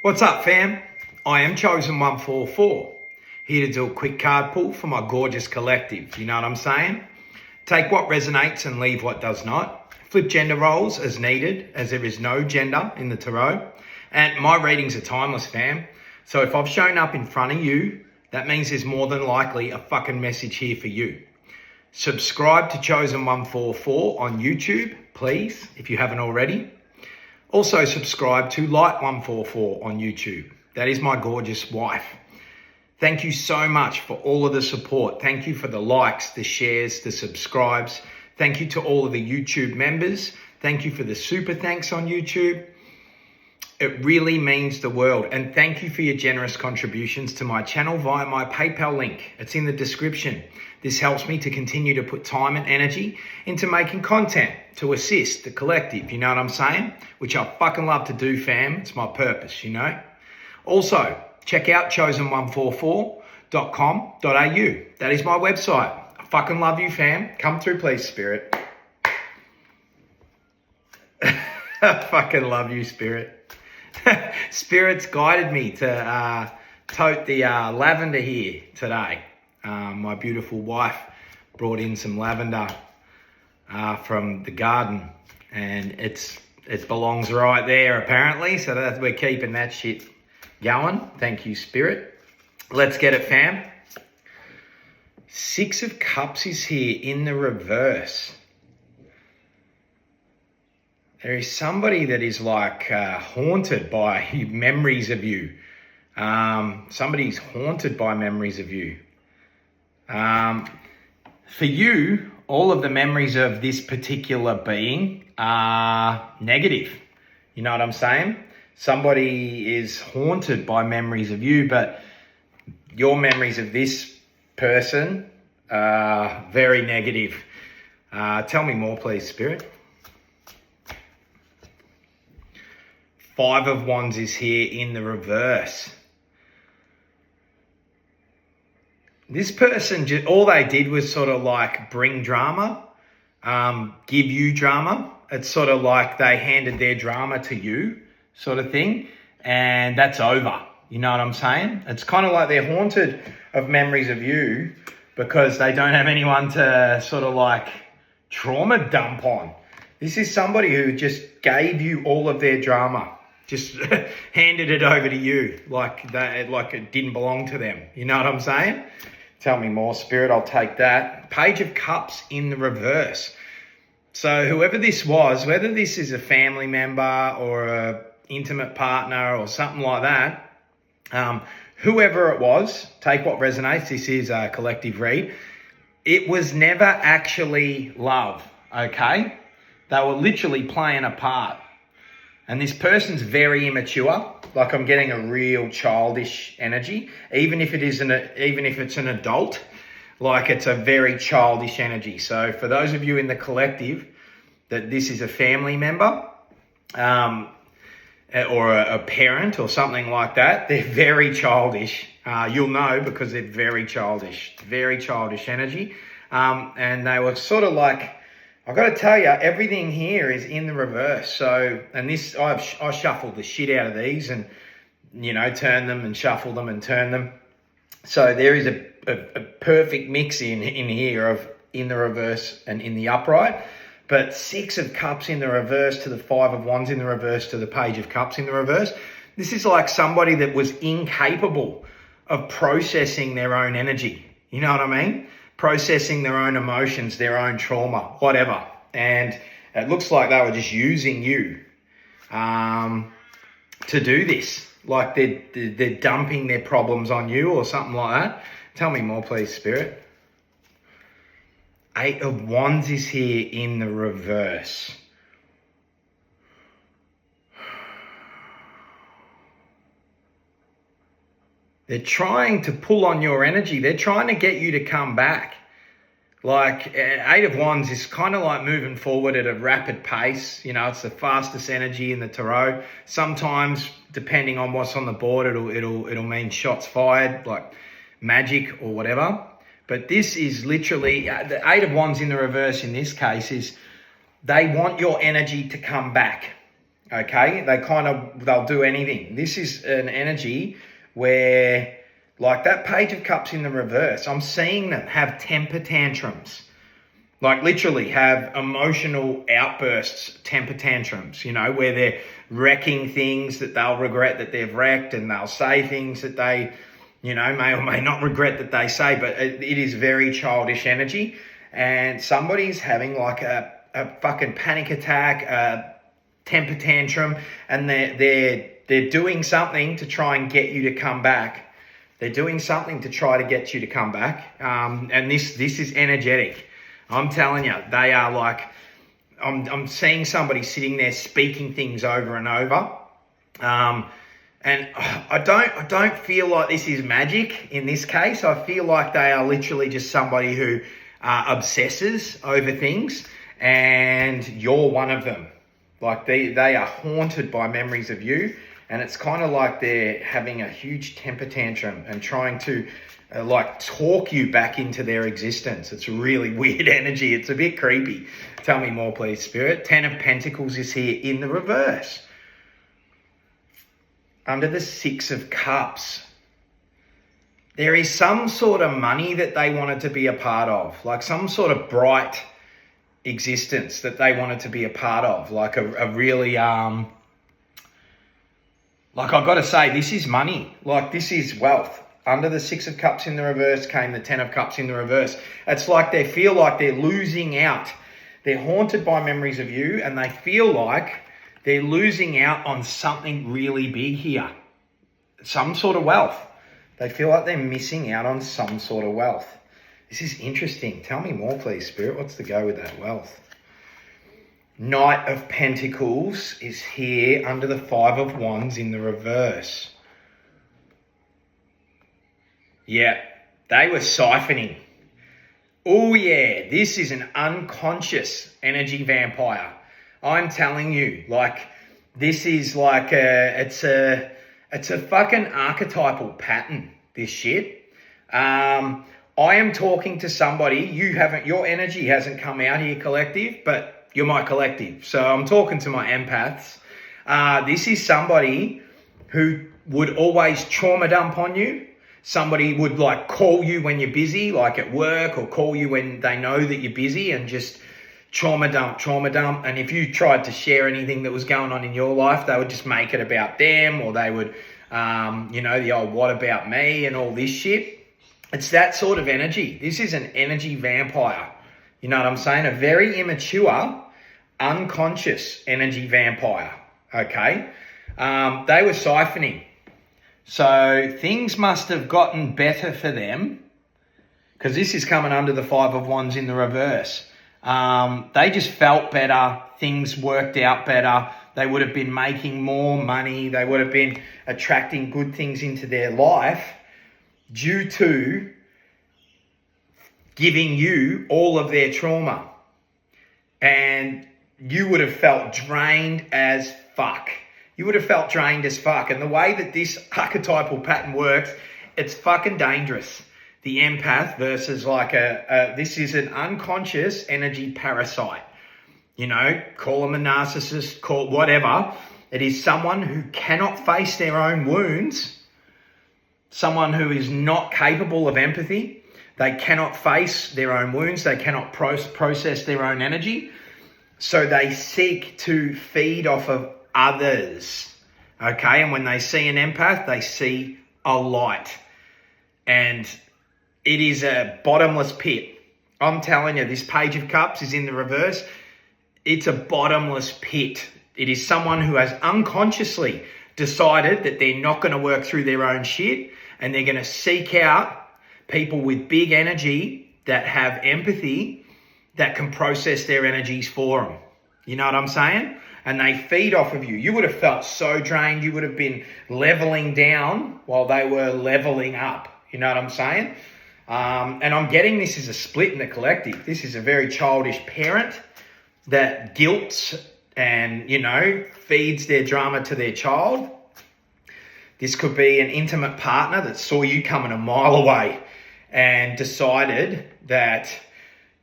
What's up, fam? I am Chosen144, here to do a quick card pull for my gorgeous collective. You know what I'm saying? Take what resonates and leave what does not. Flip gender roles as needed, as there is no gender in the tarot. And my readings are timeless, fam. So if I've shown up in front of you, that means there's more than likely a fucking message here for you. Subscribe to Chosen144 on YouTube, please, if you haven't already. Also subscribe to Light144 on YouTube. That is my gorgeous wife. Thank you so much for all of the support. Thank you for the likes, the shares, the subscribes. Thank you to all of the YouTube members. Thank you for the super thanks on YouTube. It really means the world. And thank you for your generous contributions to my channel via my PayPal link. It's in the description. This helps me to continue to put time and energy into making content to assist the collective, you know what I'm saying? Which I fucking love to do, fam. It's my purpose, you know? Also, check out chosen144.com.au. That is my website. I fucking love you, fam. Come through, please, Spirit. I fucking love you, Spirit. Spirit's guided me to tote the lavender here today. My beautiful wife brought in some lavender from the garden, and it belongs right there apparently. So we're keeping that shit going. Thank you, Spirit. Let's get it, fam. Six of Cups is here in the reverse. There is somebody that is like haunted by memories of you. Somebody's haunted by memories of you. For you, all of the memories of this particular being are negative. You know what I'm saying? Somebody is haunted by memories of you, but your memories of this person are very negative. Tell me more, please, Spirit. Five of Wands is here in the reverse. This person, all they did was sort of like bring drama, give you drama. It's sort of like they handed their drama to you sort of thing. And that's over. You know what I'm saying? It's kind of like they're haunted of memories of you because they don't have anyone to sort of like trauma dump on. This is somebody who just gave you all of their drama. Just handed it over to you like it didn't belong to them. You know what I'm saying? Tell me more, Spirit. I'll take that. Page of Cups in the reverse. So whoever this was, whether this is a family member or a intimate partner or something like that, whoever it was, take what resonates. This is a collective read. It was never actually love, okay? They were literally playing a part. And this person's very immature. Like I'm getting a real childish energy, even if it's an adult. Like it's a very childish energy. So for those of you in the collective that this is a family member, or a parent or something like that, they're very childish. You'll know because they're very childish energy. And they were sort of like, I've got to tell you, everything here is in the reverse. So, and this, I shuffled the shit out of these and, you know, turn them and shuffle them and turn them. So there is a perfect mix in here of in the reverse and in the upright. But Six of Cups in the reverse to the Five of Wands in the reverse to the Page of Cups in the reverse. This is like somebody that was incapable of processing their own energy. You know what I mean? Processing their own emotions, their own trauma, whatever. And it looks like they were just using you to do this. Like they're dumping their problems on you or something like that. Tell me more, please, Spirit. Eight of Wands is here in the reverse. They're trying to pull on your energy. They're trying to get you to come back. Like Eight of Wands is kind of like moving forward at a rapid pace. You know, it's the fastest energy in the tarot. Sometimes, depending on what's on the board, it'll mean shots fired, like magic or whatever. But this is literally the Eight of Wands in the reverse. In this case, is they want your energy to come back. Okay, they'll do anything. This is an energy where, like that Page of Cups in the reverse, I'm seeing them have temper tantrums. Like literally have emotional outbursts, temper tantrums, where they're wrecking things that they'll regret that they've wrecked, and they'll say things that they, may or may not regret that they say, but it is very childish energy. And somebody's having like a fucking panic attack, a temper tantrum, and they're doing something to try and get you to come back. They're doing something to try to get you to come back. And this is energetic. I'm telling you, they are like, I'm seeing somebody sitting there speaking things over and over. And I don't feel like this is magic in this case. I feel like they are literally just somebody who obsesses over things, and you're one of them. Like they are haunted by memories of you, and it's kind of like they're having a huge temper tantrum and trying to talk you back into their existence. It's really weird energy. It's a bit creepy. Tell me more, please, Spirit. 10 of Pentacles is here in the reverse. Under the 6 of Cups, there is some sort of money that they wanted to be a part of, like some sort of bright existence that they wanted to be a part of, like a really, like I've got to say, this is money. Like this is wealth. Under the 6 of Cups in the reverse came the 10 of Cups in the reverse. It's like they feel like they're losing out. They're haunted by memories of you, and they feel like they're losing out on something really big here. Some sort of wealth. They feel like they're missing out on some sort of wealth. This is interesting. Tell me more, please, Spirit. What's the go with that wealth? Knight of Pentacles is here under the 5 of Wands in the reverse. Yeah, they were siphoning. Oh yeah, this is an unconscious energy vampire. I'm telling you, like, this is like it's a fucking archetypal pattern, this shit. I am talking to somebody, your energy hasn't come out here, collective, but you're my collective. So I'm talking to my empaths. This is somebody who would always trauma dump on you. Somebody would like call you when you're busy, like at work, or call you when they know that you're busy, and just trauma dump. And if you tried to share anything that was going on in your life, they would just make it about them, or they would, the old what about me and all this shit. It's that sort of energy. This is an energy vampire. You know what I'm saying? A very immature, unconscious energy vampire. Okay? They were siphoning. So things must have gotten better for them, because this is coming under the 5 of Wands in the reverse. They just felt better. Things worked out better. They would have been making more money. They would have been attracting good things into their life due to giving you all of their trauma. And you would have felt drained as fuck. You would have felt drained as fuck. And the way that this archetypal pattern works, it's fucking dangerous. The empath versus like this is an unconscious energy parasite. Call them a narcissist, call whatever. It is someone who cannot face their own wounds. Someone who is not capable of empathy. They cannot face their own wounds. They cannot process their own energy. So they seek to feed off of others. Okay, and when they see an empath, they see a light. And it is a bottomless pit. I'm telling you, this Page of Cups is in the reverse. It's a bottomless pit. It is someone who has unconsciously decided that they're not going to work through their own shit, and they're going to seek out people with big energy that have empathy, that can process their energies for them. You know what I'm saying? And they feed off of you. You would have felt so drained. You would have been leveling down while they were leveling up. You know what I'm saying? And I'm getting this as a split in the collective. This is a very childish parent that guilts and, feeds their drama to their child. This could be an intimate partner that saw you coming a mile away and decided that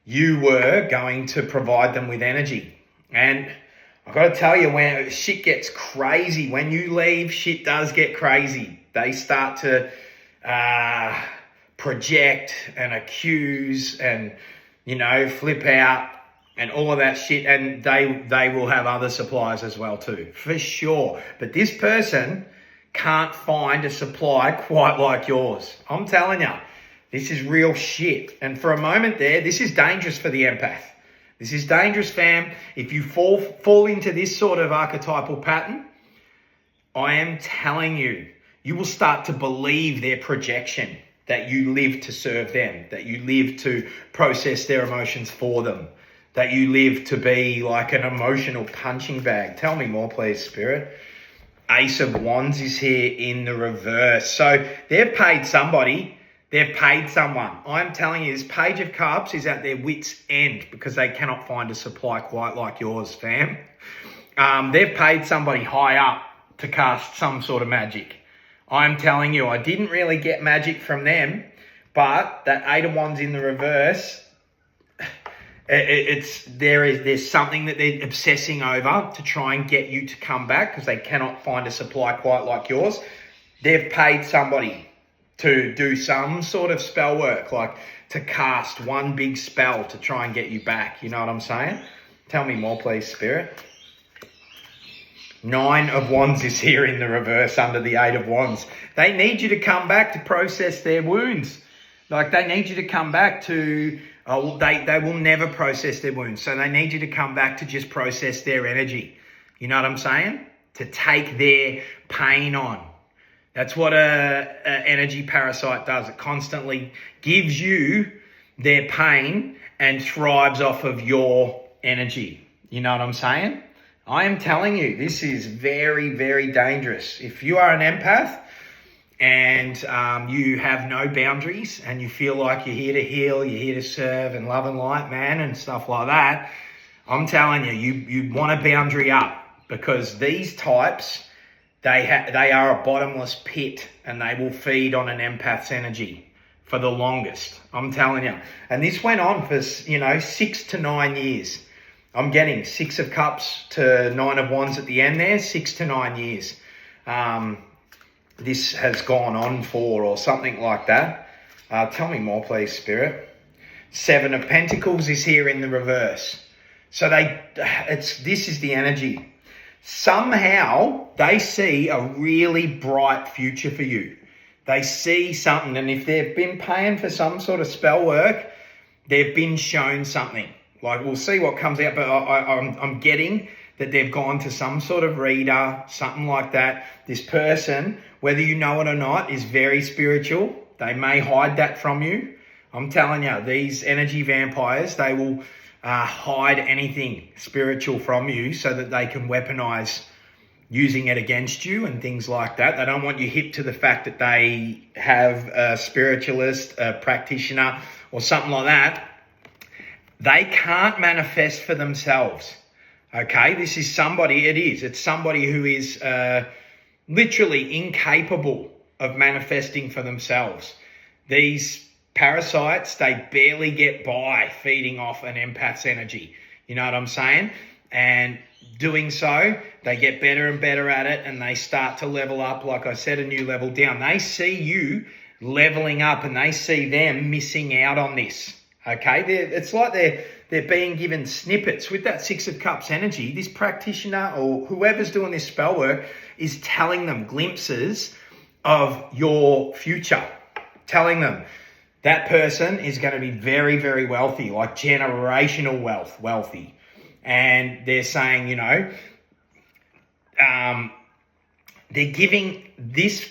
you were going to provide them with energy. And I've got to tell you, when shit gets crazy, when you leave, shit does get crazy. They start to project and accuse and, flip out and all of that shit. And they will have other suppliers as well too, for sure. But this person can't find a supply quite like yours. I'm telling you, this is real shit. And for a moment there, this is dangerous for the empath. This is dangerous, fam. If you fall into this sort of archetypal pattern, I am telling you, you will start to believe their projection, that you live to serve them, that you live to process their emotions for them, that you live to be like an emotional punching bag. Tell me more, please, Spirit. Ace of Wands is here in the reverse. So they've paid somebody. They've paid someone. I'm telling you, this Page of Cups is at their wit's end because they cannot find a supply quite like yours, fam. They've paid somebody high up to cast some sort of magic. I'm telling you, I didn't really get magic from them, but that Eight of Wands in the reverse, there's something that they're obsessing over to try and get you to come back because they cannot find a supply quite like yours. They've paid somebody to do some sort of spell work, like to cast one big spell to try and get you back. You know what I'm saying? Tell me more, please, Spirit. Nine of Wands is here in the reverse under the Eight of Wands. They need you to come back to process their wounds. Like, they need you to come back to, they will never process their wounds. So they need you to come back to just process their energy. You know what I'm saying? To take their pain on. That's what a energy parasite does. It constantly gives you their pain and thrives off of your energy. You know what I'm saying? I am telling you, this is very, very dangerous. If you are an empath and you have no boundaries and you feel like you're here to heal, you're here to serve and love and light, man, and stuff like that, I'm telling you, you want a boundary up, because these types, they are a bottomless pit and they will feed on an empath's energy for the longest. I'm telling you. And this went on for, 6 to 9 years. I'm getting 6 of Cups to 9 of Wands at the end there, 6 to 9 years. This has gone on for, or something like that. Tell me more, please, Spirit. 7 of Pentacles is here in the reverse. So this is the energy. Somehow they see a really bright future for you. They see something, and if they've been paying for some sort of spell work, they've been shown something. Like, we'll see what comes out, but I'm getting that they've gone to some sort of reader, something like that. This person, whether you know it or not, is very spiritual. They may hide that from you. I'm telling you, these energy vampires, they will hide anything spiritual from you so that they can weaponize using it against you and things like that. They don't want you hip to the fact that they have a spiritualist, a practitioner, or something like that. They can't manifest for themselves. Okay, this is somebody, it's somebody who is literally incapable of manifesting for themselves. These parasites, they barely get by feeding off an empath's energy. You know what I'm saying? And doing so, they get better and better at it, and they start to level up, like I said, a new level down. They see you leveling up and they see them missing out on this. Okay, it's like they're being given snippets. With that 6 of Cups energy, this practitioner or whoever's doing this spell work is telling them glimpses of your future, telling them that person is going to be very, very wealthy, like generational wealthy. And they're saying, they're giving this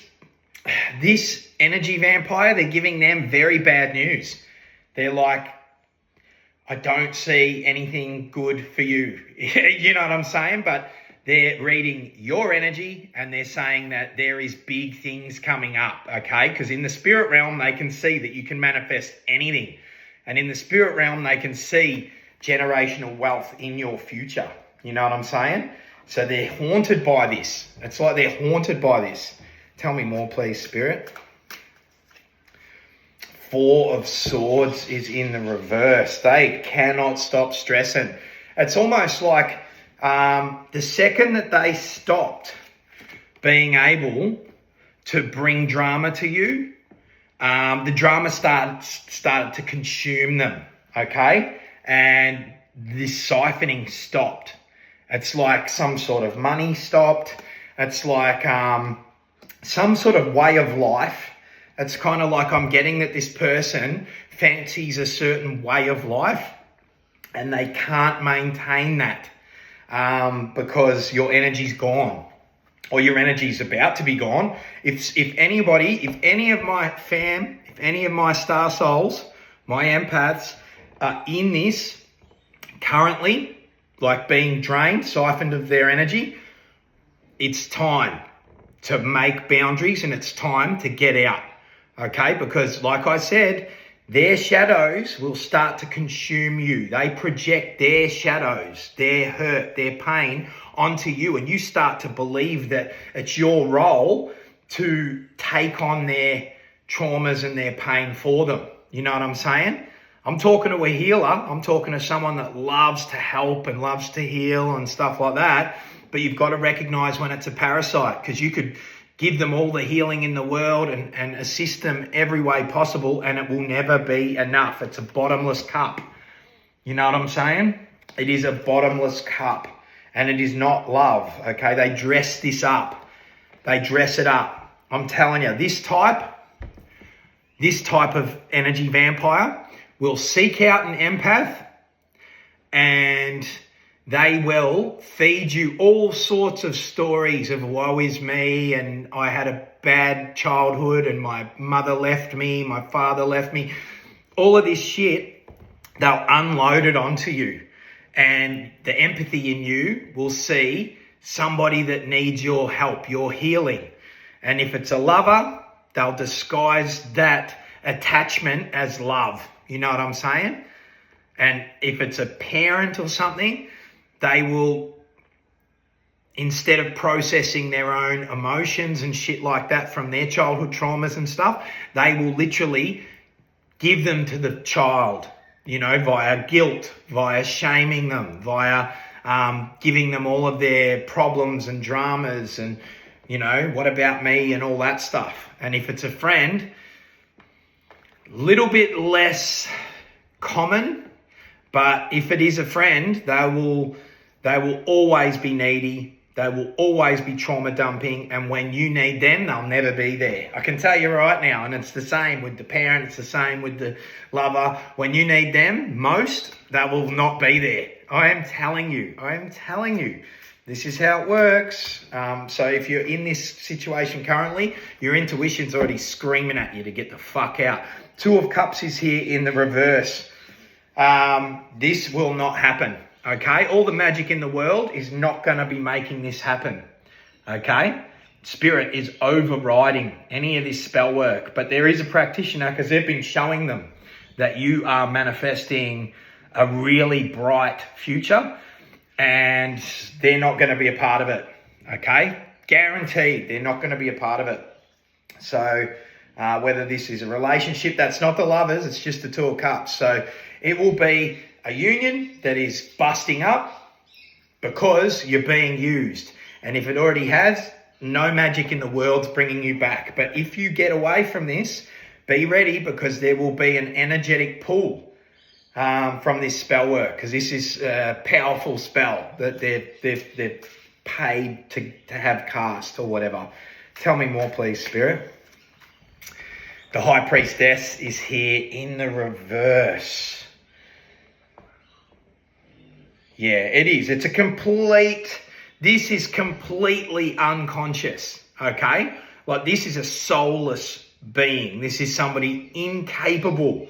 energy vampire, they're giving them very bad news. They're like, I don't see anything good for you. You know what I'm saying? But they're reading your energy and they're saying that there is big things coming up, okay? Because in the spirit realm, they can see that you can manifest anything. And in the spirit realm, they can see generational wealth in your future. You know what I'm saying? So they're haunted by this. It's like they're haunted by this. Tell me more, please, Spirit. 4 of Swords is in the reverse. They cannot stop stressing. It's almost like The second that they stopped being able to bring drama to you, the drama started to consume them, okay? And this siphoning stopped. It's like some sort of money stopped. It's like some sort of way of life. It's kind of like I'm getting that this person fancies a certain way of life and they can't maintain that because your energy's gone or your energy's about to be gone. If any of my star souls, my empaths are in this currently, like being drained, siphoned of their energy, it's time to make boundaries and it's time to get out, okay? Because like I said, their shadows will start to consume you. They project their shadows, their hurt, their pain onto you, and you start to believe that it's your role to take on their traumas and their pain for them. You know what I'm saying? I'm talking to a healer. I'm talking to someone that loves to help and loves to heal and stuff like that. But you've got to recognize when it's a parasite, because you could give them all the healing in the world and assist them every way possible, and it will never be enough. It's a bottomless cup. You know what I'm saying? It is a bottomless cup, and it is not love, okay? They dress this up. They dress it up. I'm telling you, this type of energy vampire will seek out an empath, and they will feed you all sorts of stories of woe is me, and I had a bad childhood, and my mother left me, my father left me. All of this shit, they'll unload it onto you. And the empathy in you will see somebody that needs your help, your healing. And if it's a lover, they'll disguise that attachment as love. You know what I'm saying? And if it's a parent or something, they will, instead of processing their own emotions and shit like that from their childhood traumas and stuff, they will literally give them to the child, you know, via guilt, via shaming them, via giving them all of their problems and dramas and, you know, what about me and all that stuff. And if it's a friend, little bit less common, but if it is a friend, they will always be needy. They will always be trauma dumping. And when you need them, they'll never be there. I can tell you right now. And it's the same with the parent. It's the same with the lover. When you need them most, they will not be there. I am telling you. This is how it works. So if you're in this situation currently, your intuition's already screaming at you to get the fuck out. Two of Cups is here in the reverse. This will not happen. Okay, all the magic in the world is not going to be making this happen. Okay, Spirit is overriding any of this spell work, but there is a practitioner, because they've been showing them that you are manifesting a really bright future, and they're not going to be a part of it. Okay, guaranteed they're not going to be a part of it. So whether this is a relationship, that's not the lovers, it's just the Two of Cups. So it will be a union that is busting up because you're being used. And if it already has, no magic in the world's bringing you back. But if you get away from this, be ready, because there will be an energetic pull from this spell work, because this is a powerful spell that they've paid to have cast or whatever. Tell me more, please, Spirit. The High Priestess is here in the reverse. Yeah, it is. This is completely unconscious, okay? Like, this is a soulless being. This is somebody incapable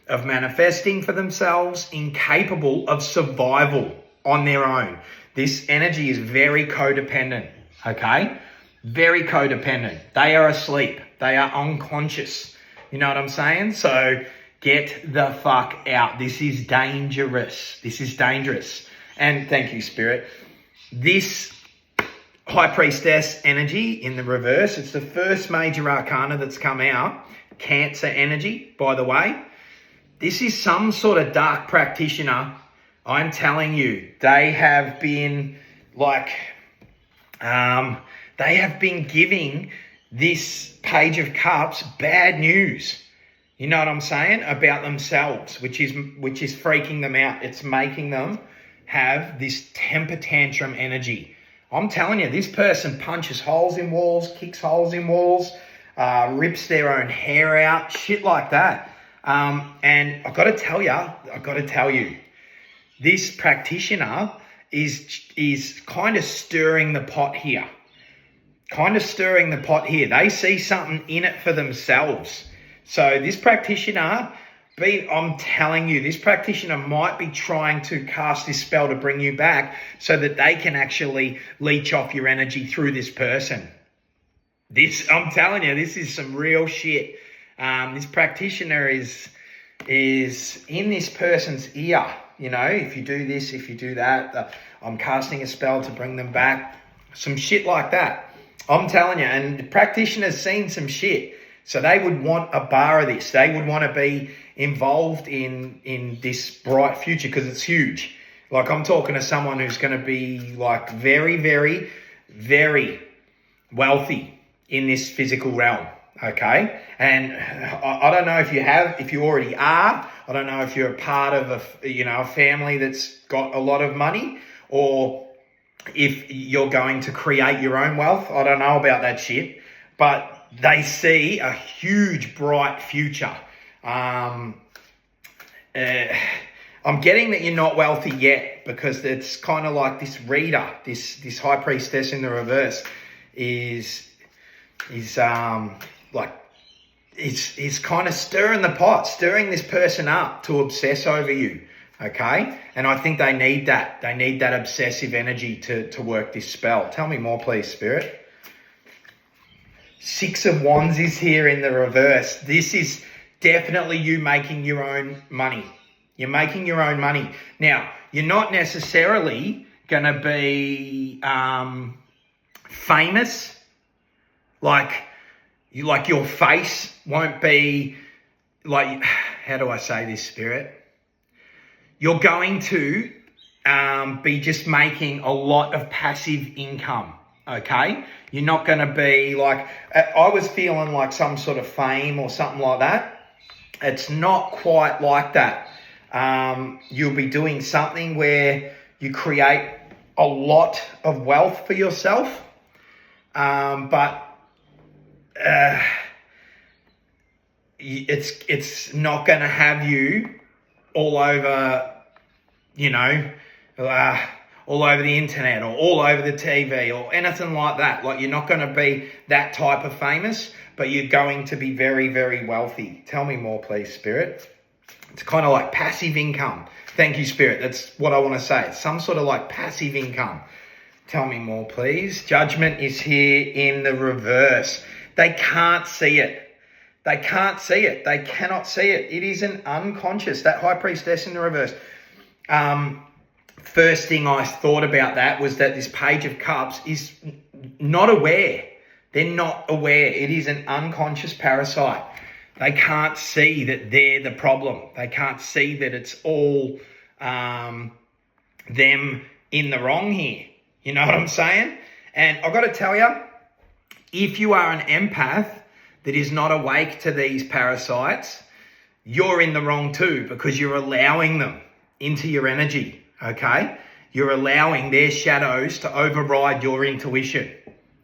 of manifesting for themselves, incapable of survival on their own. This energy is very codependent, okay? Very codependent. They are asleep. They are unconscious. You know what I'm saying? So get the fuck out. This is dangerous. This is dangerous. And thank you, Spirit. This High Priestess energy in the reverse, it's the first major arcana that's come out. Cancer energy, by the way. This is some sort of dark practitioner I'm telling you, they have been like, they have been giving this Page of Cups bad news. You know what I'm saying? About themselves, which is freaking them out. It's making them have this temper tantrum energy. I'm telling you, this person punches holes in walls, kicks holes in walls, rips their own hair out, shit like that. And I've got to tell you, this practitioner is kind of stirring the pot here. They see something in it for themselves. So this practitioner, I'm telling you, this practitioner might be trying to cast this spell to bring you back so that they can actually leech off your energy through this person. I'm telling you, this is some real shit. This practitioner is in this person's ear. You know, if you do this, if you do that, I'm casting a spell to bring them back. Some shit like that. I'm telling you, and the practitioner's seen some shit. So they would want a bar of this. They would want to be involved in this bright future because it's huge. Like, I'm talking to someone who's going to be like very, very, very wealthy in this physical realm. Okay. And I don't know if you already are. I don't know if you're a part of a family that's got a lot of money, or if you're going to create your own wealth. I don't know about that shit, but they see a huge, bright future. I'm getting that you're not wealthy yet, because it's kind of like this reader, this high priestess in the reverse is kind of stirring the pot, stirring this person up to obsess over you. Okay? And I think they need that. They need that obsessive energy to work this spell. Tell me more, please, Spirit. 6 of Wands is here in the reverse. This is definitely you making your own money. You're making your own money. Now, you're not necessarily going to be famous. Like your face won't be like, how do I say this, Spirit? You're going to be just making a lot of passive income. Okay, you're not going to be like, I was feeling like some sort of fame or something like that. It's not quite like that. You'll be doing something where you create a lot of wealth for yourself, but it's not going to have you all over, all over the internet or all over the TV or anything like that. Like, you're not going to be that type of famous, but you're going to be very, very wealthy. Tell me more, please, Spirit. It's kind of like passive income. Thank you, Spirit. That's what I want to say. It's some sort of like passive income. Tell me more, please. Judgment is here in the reverse. They can't see it. They can't see it. They cannot see it. It is an unconscious, that high priestess in the reverse. First thing I thought about that was that this Page of Cups is not aware. They're not aware. It is an unconscious parasite. They can't see that they're the problem. They can't see that it's all them in the wrong here. You know what I'm saying? And I've got to tell you, if you are an empath that is not awake to these parasites, you're in the wrong too, because you're allowing them into your energy, okay? You're allowing their shadows to override your intuition,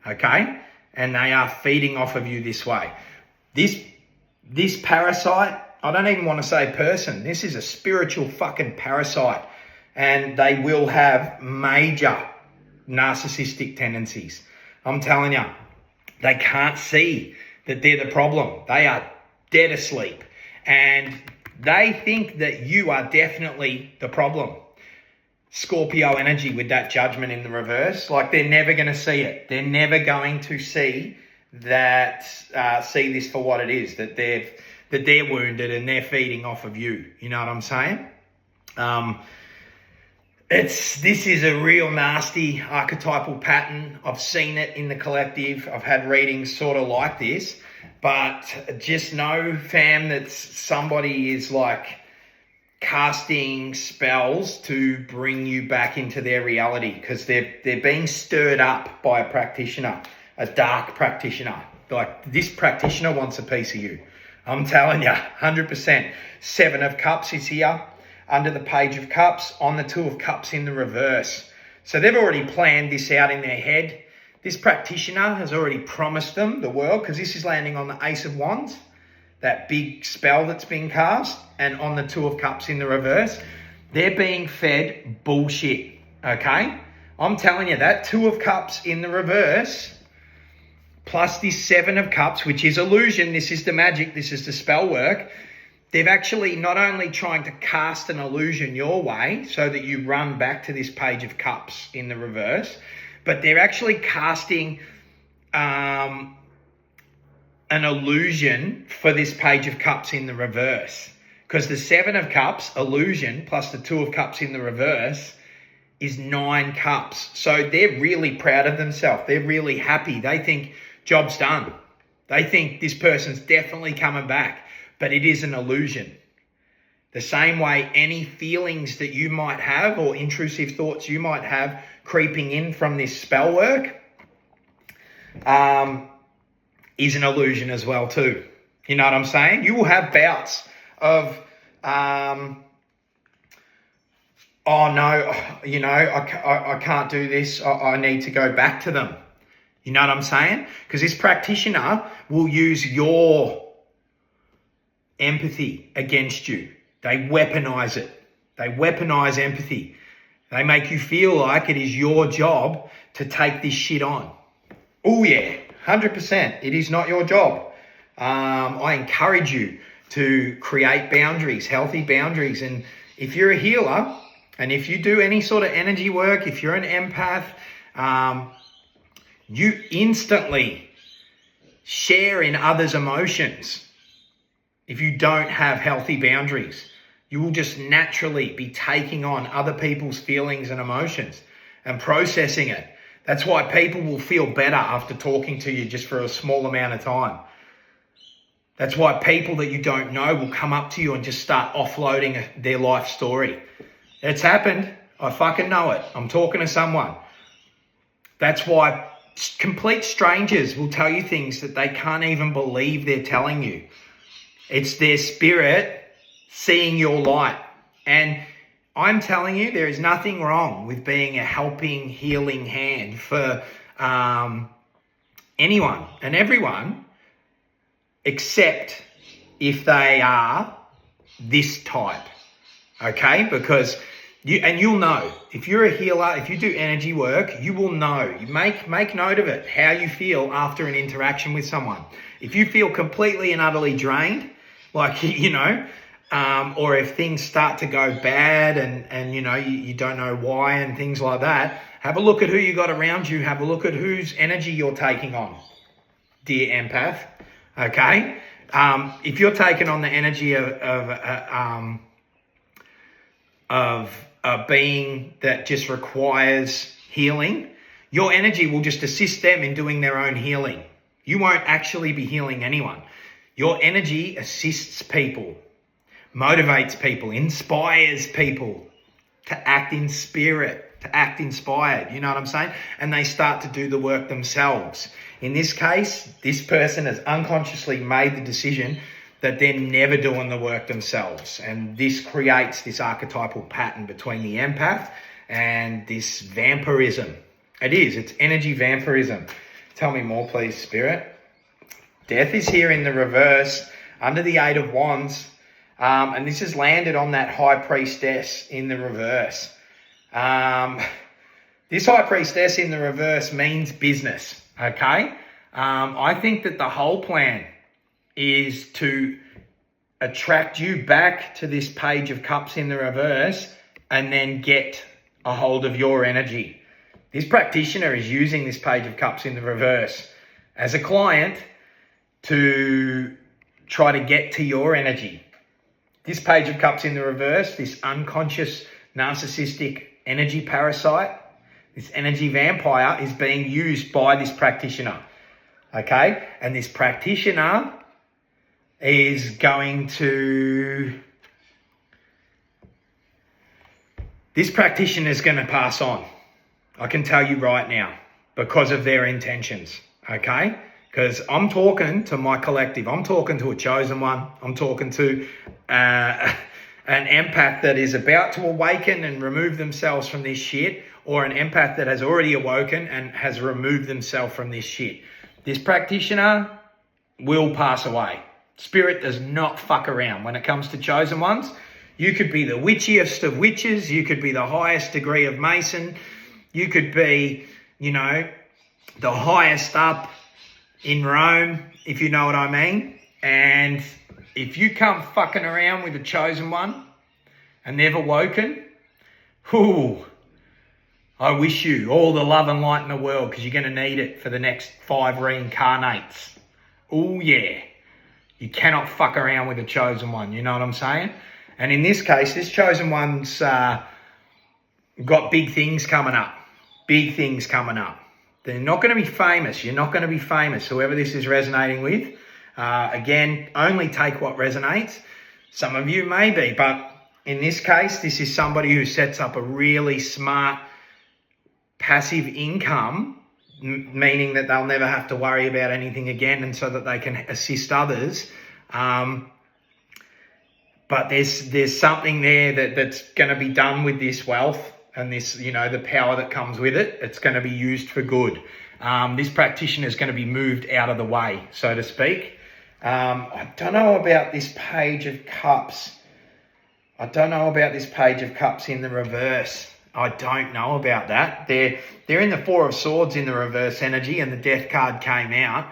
okay? And they are feeding off of you this way. This parasite, I don't even want to say person, this is a spiritual fucking parasite, and they will have major narcissistic tendencies. I'm telling you, they can't see that they're the problem. They are dead asleep, and they think that you are definitely the problem. Scorpio energy with that Judgment in the reverse. Like, they're never going to see it. They're never going to see that, see this for what it is, that they're wounded and they're feeding off of you. You know what I'm saying? This is a real nasty archetypal pattern. I've seen it in the collective. I've had readings sort of like this, but just know, fam, that somebody is like casting spells to bring you back into their reality because they're being stirred up by a practitioner, a dark practitioner. Like, this practitioner wants a piece of you. I'm telling you, 100%. 7 of Cups is here under the Page of Cups on the 2 of Cups in the reverse. So they've already planned this out in their head. This practitioner has already promised them the world because this is landing on the Ace of Wands, that big spell that's been cast, and on the 2 of Cups in the reverse. They're being fed bullshit, okay? I'm telling you, that 2 of Cups in the reverse, plus this 7 of Cups, which is illusion, this is the magic, this is the spell work. They've actually not only trying to cast an illusion your way so that you run back to this Page of Cups in the reverse, but they're actually casting an illusion for this Page of Cups in the reverse. Because the 7 of Cups, illusion, plus the 2 of Cups in the reverse is 9 cups. So they're really proud of themselves. They're really happy. They think job's done. They think this person's definitely coming back. But it is an illusion. The same way any feelings that you might have or intrusive thoughts you might have creeping in from this spell work is an illusion as well too. You know what I'm saying? You will have bouts of, oh no, you know, I can't do this. I need to go back to them. You know what I'm saying? Because this practitioner will use your empathy against you. They weaponize it. They weaponize empathy. They make you feel like it is your job to take this shit on. Oh yeah, 100%. It is not your job. I encourage you to create boundaries, healthy boundaries. And if you're a healer and if you do any sort of energy work, if you're an empath, you instantly share in others' emotions. If you don't have healthy boundaries, you will just naturally be taking on other people's feelings and emotions and processing it. That's why people will feel better after talking to you just for a small amount of time. That's why people that you don't know will come up to you and just start offloading their life story. It's happened. I fucking know it. I'm talking to someone. That's why complete strangers will tell you things that they can't even believe they're telling you. It's their spirit seeing your light. And I'm telling you, there is nothing wrong with being a helping, healing hand for anyone and everyone, except if they are this type, okay? Because you'll know. If you're a healer, if you do energy work, you will know. You make note of it, how you feel after an interaction with someone. If you feel completely and utterly drained, like, you know, or if things start to go bad and you know, you don't know why and things like that, have a look at who you got around you. Have a look at whose energy you're taking on, dear empath, okay? If you're taking on the energy of a being that just requires healing, your energy will just assist them in doing their own healing. You won't actually be healing anyone. Your energy assists people, motivates people, inspires people to act in spirit, to act inspired. You know what I'm saying? And they start to do the work themselves. In this case, this person has unconsciously made the decision that they're never doing the work themselves. And this creates this archetypal pattern between the empath and this vampirism. It's energy vampirism. Tell me more, please, Spirit. Death is here in the reverse under the 8 of Wands. And this has landed on that High Priestess in the reverse. This High Priestess in the reverse means business, okay? I think that the whole plan is to attract you back to this Page of Cups in the reverse and then get a hold of your energy. This practitioner is using this Page of Cups in the reverse as a client to try to get to your energy. This Page of Cups in the reverse, this unconscious narcissistic energy parasite, this energy vampire is being used by this practitioner, okay? And this practitioner is going to, This practitioner is going to pass on. I can tell you right now, because of their intentions, okay? Because I'm talking to my collective. I'm talking to a chosen one. I'm talking to an empath that is about to awaken and remove themselves from this shit, or an empath that has already awoken and has removed themselves from this shit. This practitioner will pass away. Spirit does not fuck around when it comes to chosen ones. You could be the witchiest of witches. You could be the highest degree of Mason. You could be, you know, the highest up in Rome, if you know what I mean. And if you come fucking around with a chosen one and they've awoken, whoo, I wish you all the love and light in the world, because you're going to need it for the next 5 reincarnates. Oh, yeah. You cannot fuck around with a chosen one, you know what I'm saying? And in this case, this chosen one's got big things coming up. Big things coming up. They're not going to be famous. You're not going to be famous, whoever this is resonating with. Again, only take what resonates. Some of you may be, but in this case, this is somebody who sets up a really smart passive income, meaning that they'll never have to worry about anything again, and so that they can assist others. But there's something there that's going to be done with this wealth and this, you know, the power that comes with it. It's going to be used for good. This practitioner is going to be moved out of the way, so to speak. I don't know about this Page of Cups. I don't know about this Page of Cups in the reverse. I don't know about that. They're in the Four of Swords in the reverse energy, and the Death card came out.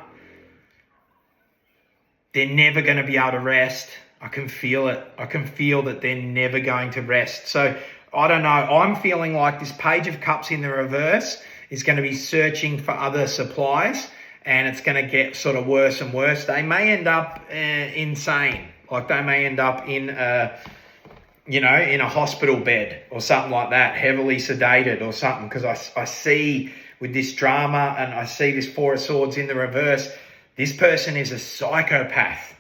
They're never going to be able to rest. I can feel it. I can feel that they're never going to rest. So, I don't know. I'm feeling like this Page of Cups in the reverse is going to be searching for other supplies, and it's going to get sort of worse and worse. They may end up insane. Like, they may end up in in a hospital bed or something like that, heavily sedated or something, because I see with this drama, and I see this Four of Swords in the reverse, this person is a psychopath,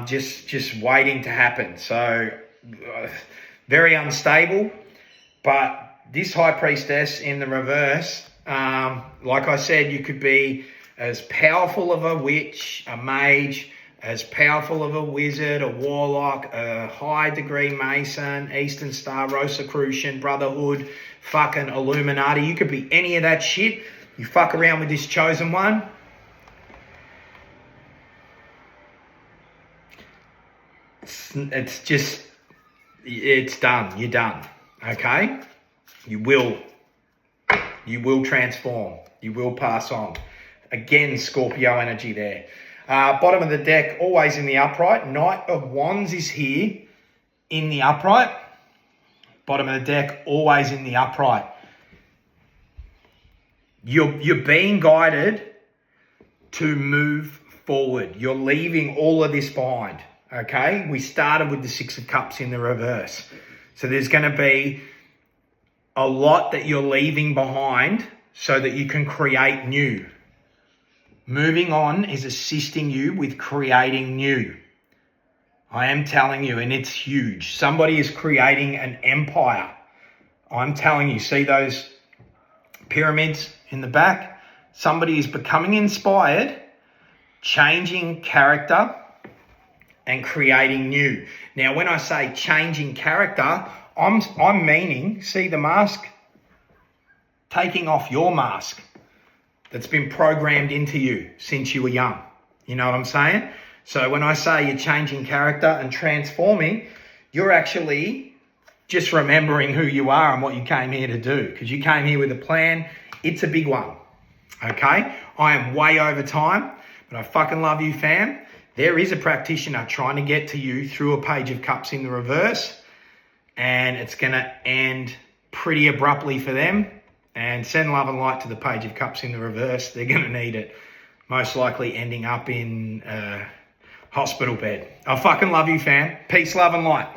just waiting to happen. So very unstable. But this High Priestess in the reverse, like I said, you could be as powerful of a witch, a mage, as powerful of a wizard, a warlock, a high degree Mason, Eastern Star, Rosicrucian, Brotherhood, fucking Illuminati. You could be any of that shit. You fuck around with this chosen one. It's done. You're done. Okay? You will transform. You will pass on. Again, Scorpio energy there. Bottom of the deck, always in the upright. Knight of Wands is here in the upright. Bottom of the deck, always in the upright. You're being guided to move forward. You're leaving all of this behind, okay? We started with the Six of Cups in the reverse. So there's going to be a lot that you're leaving behind so that you can create new. Moving on is assisting you with creating new. I am telling you, and it's huge. Somebody is creating an empire. I'm telling you, see those pyramids in the back? Somebody is becoming inspired, changing character, and creating new. Now, when I say changing character, I'm meaning, see the mask? Taking off your mask that's been programmed into you since you were young. You know what I'm saying? So when I say you're changing character and transforming, you're actually just remembering who you are and what you came here to do, because you came here with a plan. It's a big one, okay? I am way over time, but I fucking love you, fam. There is a practitioner trying to get to you through a Page of Cups in the reverse, and it's going to end pretty abruptly for them. And send love and light to the Page of Cups in the reverse. They're going to need it. Most likely ending up in a hospital bed. I fucking love you, fam. Peace, love and light.